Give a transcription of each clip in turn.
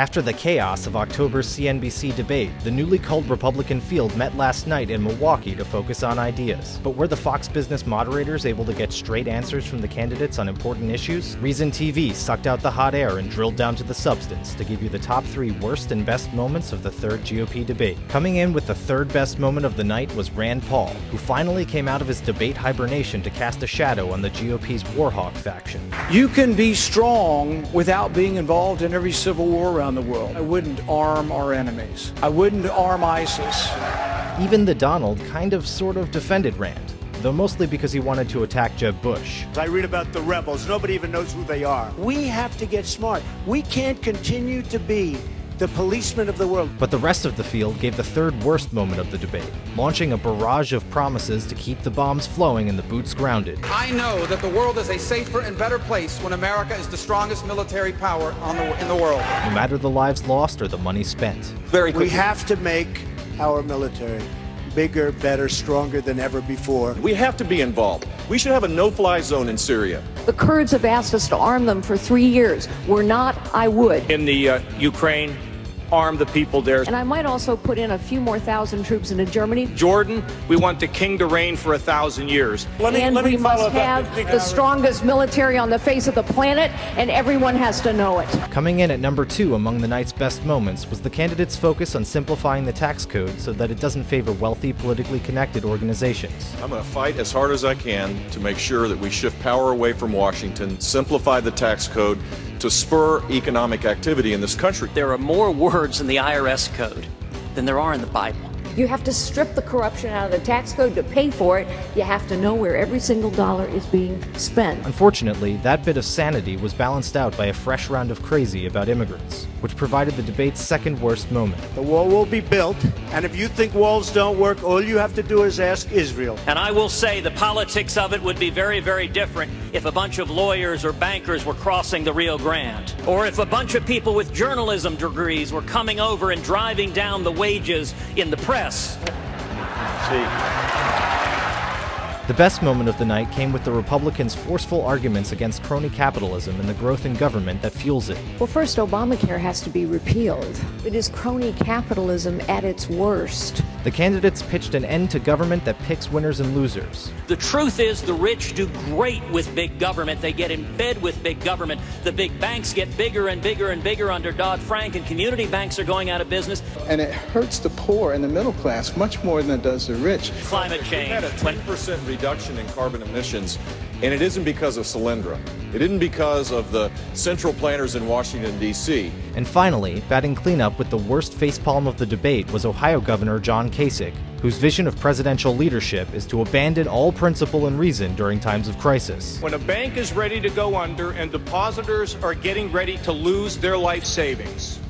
After the chaos of October's CNBC debate, the newly culled Republican field met last night in Milwaukee to focus on ideas. But were the Fox Business moderators able to get straight answers from the candidates on important issues? Reason TV sucked out the hot air and drilled down to the substance to give you the top 3 worst and best moments of the third GOP debate. Coming in with the third best moment of the night was Rand Paul, who finally came out of his debate hibernation to cast a shadow on the GOP's Warhawk faction. You can be strong without being involved in every civil war around the world. I wouldn't arm our enemies. I wouldn't arm ISIS. Even the Donald kind of sort of defended Rand, though mostly because he wanted to attack Jeb Bush. I read about the rebels. Nobody even knows who they are. We have to get smart. We can't continue to be the policemen of the world. But the rest of the field gave the third worst moment of the debate, launching a barrage of promises to keep the bombs flowing and the boots grounded. I know that the world is a safer and better place when America is the strongest military power in the world. No matter the lives lost or the money spent. We have to make our military bigger, better, stronger than ever before. We have to be involved. We should have a no-fly zone in Syria. The Kurds have asked us to arm them for 3 years. We're not, I would. In the Ukraine, arm the people there. And I might also put in a few more thousand troops into Germany. Jordan, we want the king to reign for 1,000 years. And we must have the strongest military on the face of the planet, and everyone has to know it. Coming in at number 2 among the night's best moments was the candidates' focus on simplifying the tax code so that it doesn't favor wealthy, politically connected organizations. I'm going to fight as hard as I can to make sure that we shift power away from Washington, simplify the tax code, to spur economic activity in this country. There are more words in the IRS code than there are in the Bible. You have to strip the corruption out of the tax code to pay for it. You have to know where every single dollar is being spent. Unfortunately, that bit of sanity was balanced out by a fresh round of crazy about immigrants, which provided the debate's second worst moment. The wall will be built, and if you think walls don't work, all you have to do is ask Israel. And I will say the politics of it would be very, very different if a bunch of lawyers or bankers were crossing the Rio Grande, or if a bunch of people with journalism degrees were coming over and driving down the wages in the press. The best moment of the night came with the Republicans' forceful arguments against crony capitalism and the growth in government that fuels it. Well, first, Obamacare has to be repealed. It is crony capitalism at its worst. The candidates pitched an end to government that picks winners and losers. The truth is the rich do great with big government. They get in bed with big government. The big banks get bigger and bigger and bigger under Dodd-Frank, and community banks are going out of business. And it hurts the poor and the middle class much more than it does the rich. Climate change. We had a 10% reduction in carbon emissions, and it isn't because of Solyndra. It isn't because of the central planners in Washington, D.C. And finally, batting cleanup with the worst facepalm of the debate was Ohio Governor John Kasich, whose vision of presidential leadership is to abandon all principle and reason during times of crisis. When a bank is ready to go under and depositors are getting ready to lose their life savings,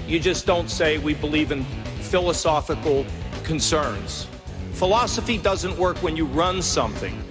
you just don't say we believe in philosophical concerns. Philosophy doesn't work when you run something.